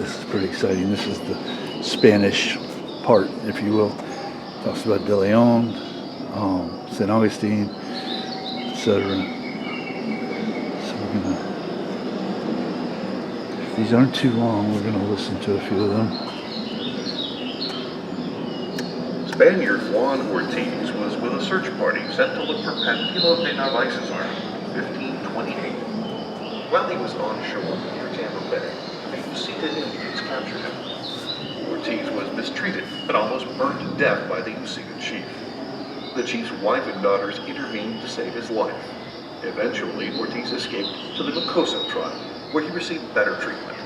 this is pretty exciting. This is the Spanish part, if you will. Talks about De Leon, St. Augustine, etc. So we're gonna, if these aren't too long, we're gonna listen to a few of them. Spaniard Juan Ortiz was with a search party sent to look for Pamphilo de Narvaez's army in 1528. While he was on shore near Tampa Bay, the Usita Indians captured him. Ortiz was mistreated and almost burned to death by the Usita chief. The chief's wife and daughters intervened to save his life. Eventually, Ortiz escaped to the Macoso tribe, where he received better treatment.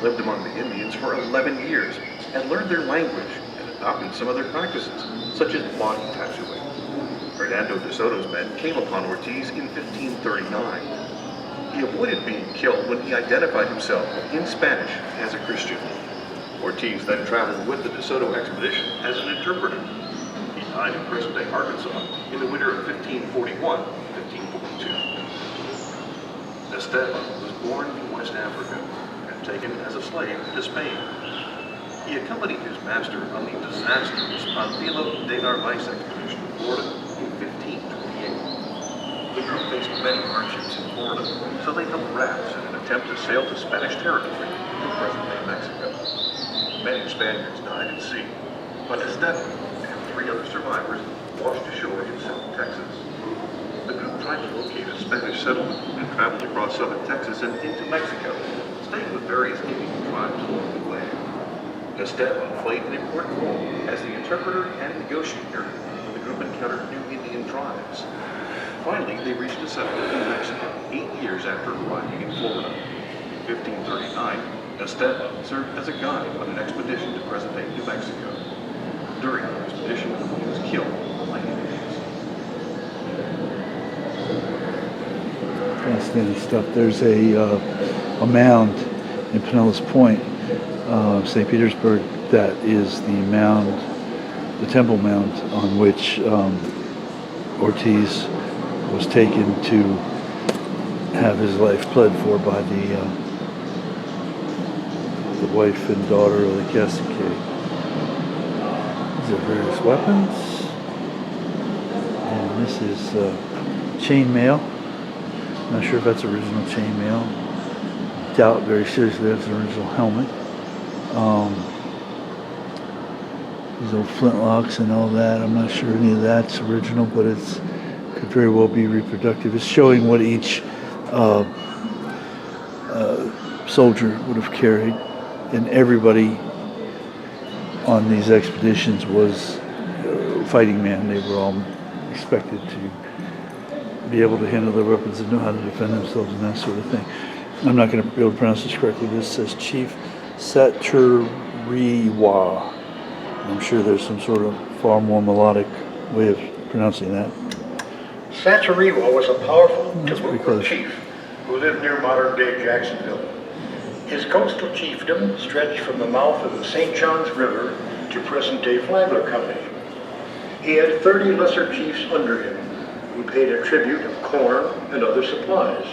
Lived among the Indians for 11 years and learned their language and adopted some of their practices, such as body tattooing. Hernando de Soto's men came upon Ortiz in 1539. He avoided being killed when he identified himself in Spanish as a Christian. Ortiz then traveled with the De Soto expedition as an interpreter. He died in present-day Arkansas in the winter of 1541-1542. Esteban was born in West Africa and taken as a slave to Spain. He accompanied his master on the disastrous Pamphilo de Narvaez expedition to Florida in 1528. The group faced many hardships in Florida, so they held rafts in an attempt to sail to Spanish territory in present-day Mexico. Many Spaniards died at sea, but Esteban and 3 other survivors washed ashore in South Texas. The group tried to locate a Spanish settlement and traveled across southern Texas and into Mexico, staying with various Indian tribes along the way. Esteban played an important role as the interpreter and negotiator when the group encountered new Indian tribes. Finally, they reached a settlement in Mexico 8 years after arriving in Florida. In 1539, Esteban served as a guide on an expedition to present-day New Mexico. During the expedition, he was killed by Indians. Fascinating stuff. There's a mound in Pinellas Point, St. Petersburg, that is the mound, the temple mound on which Ortiz was taken to have his life pled for by the wife and daughter of the cacique. These are various weapons. And this is chain mail. Not sure if that's original chain mail. Doubt very seriously that's an original helmet. These old flintlocks and all that. I'm not sure any of that's original, but it's could very well be reproductive. It's showing what each soldier would have carried. And everybody on these expeditions was fighting men. They were all expected to be able to handle their weapons and know how to defend themselves and that sort of thing. I'm not going to be able to pronounce this correctly. This says Chief Saturiwa. I'm sure there's some sort of far more melodic way of pronouncing that. Saturiwa was a powerful Timucua chief who lived near modern-day Jacksonville. His coastal chiefdom stretched from the mouth of the St. Johns River to present-day Flagler County. He had 30 lesser chiefs under him, who paid a tribute of corn and other supplies.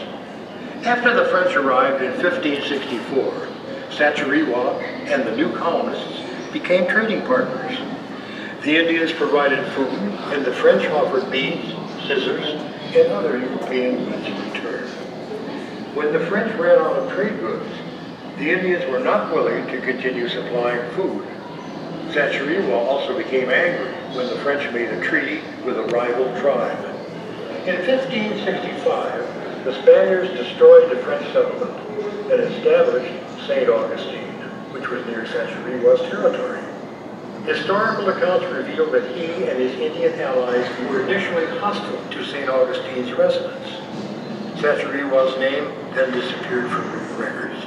After the French arrived in 1564, Saturiwa and the new colonists became trading partners. The Indians provided food, and the French offered beads, scissors, and other European goods in return. When the French ran out of trade goods, the Indians were not willing to continue supplying food. Saturiwa also became angry when the French made a treaty with a rival tribe. In 1565, the Spaniards destroyed the French settlement and established St. Augustine, which was near Saturiwa's territory. Historical accounts reveal that he and his Indian allies were initially hostile to St. Augustine's residents. Saturiwa's name then disappeared from records.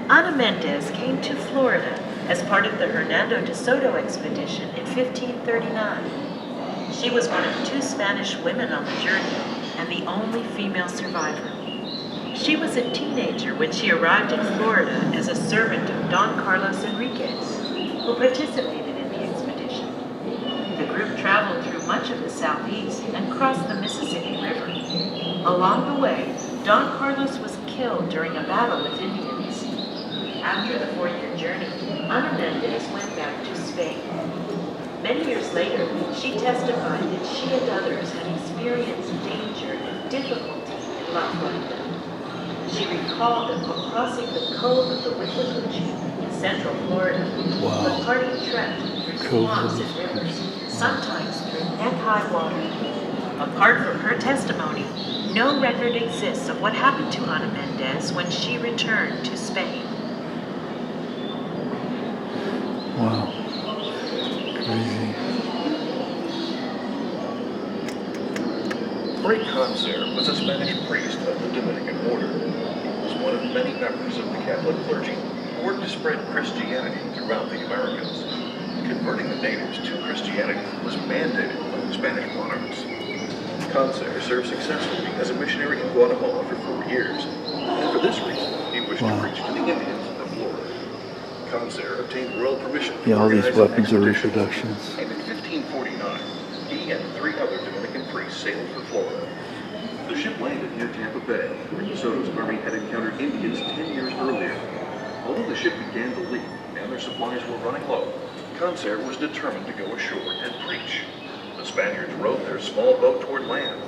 Ana Mendez came to Florida as part of the Hernando de Soto expedition in 1539. She was one of 2 Spanish women on the journey and the only female survivor. She was a teenager when she arrived in Florida as a servant of Don Carlos Enriquez, who participated in the expedition. The group much of the southeast and crossed the Mississippi River. Along the way, Don Carlos was killed during a battle with Indians. After the 4-year journey, Ana Mendez went back to Spain. Many years later, she testified that she and others had experienced danger and difficulty in La Florida. She recalled that while crossing the Cove of the Withlacoochee in central Florida, the party trekked through swamps and rivers, sometimes through neck-high water. Apart from her testimony, no record exists of what happened to Ana Mendez when she returned to Spain. Wow. Crazy. Fray Concer was a Spanish priest of the Dominican order. He was one of many members of the Catholic clergy who worked to spread Christianity throughout the Americas. Converting the natives to Christianity was mandated by the Spanish monarchs. Concer served successfully as a missionary in Guatemala for 4 years, and for this reason, he wished to preach to the Indians of Florida. Concer obtained royal permission to All these organize an weapons are expedition, reproductions. and in 1549, he and 3 other Dominican priests sailed for Florida. The ship landed near Tampa Bay, where DeSoto's army had encountered Indians 10 years earlier. Although the ship began to leak and their supplies were running low, Concer was determined to go ashore and preach. The Spaniards rowed their small boat toward land.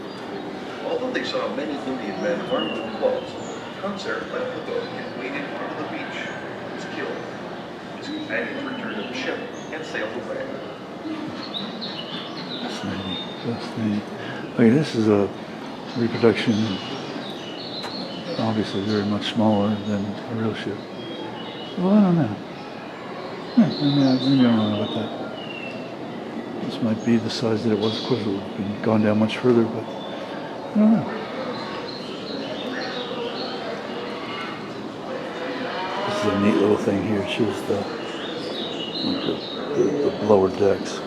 Although they saw many Indian men armed with clubs, Concer left the boat and waded onto the beach. He was killed. His companions returned to the ship and sailed away. Fascinating. Fascinating. Okay, this is a reproduction, obviously very much smaller than a real ship. Well, I don't know. Maybe I don't know about that. This might be the size that it was. Of course, it would have gone down much further, but I don't know. This is a neat little thing here. It shows the lower decks.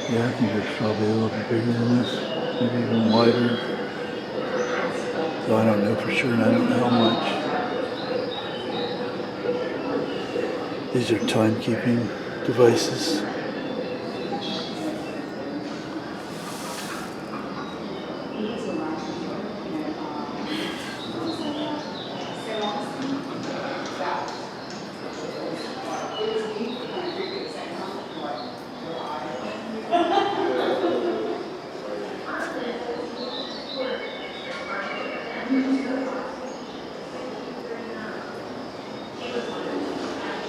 Yeah, I think it's probably a little bit bigger than this, maybe even wider. So I don't know for sure, and I don't know how much. These are timekeeping devices.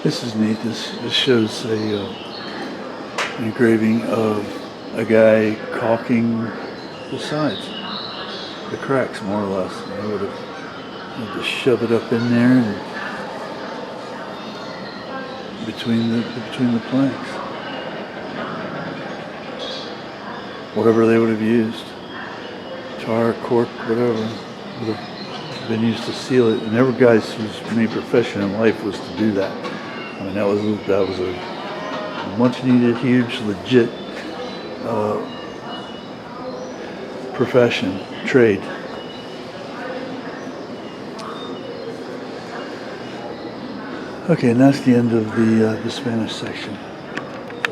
This is neat. This shows an engraving of a guy caulking the sides, the cracks, more or less. They would have had to shove it up in there and between the planks. Whatever they would have used, tar, cork, whatever, would have been used to seal it. And every guy's whose main profession in life was to do that. I mean, that was a much needed, huge, legit profession, trade. Okay, and that's the end of the Spanish section.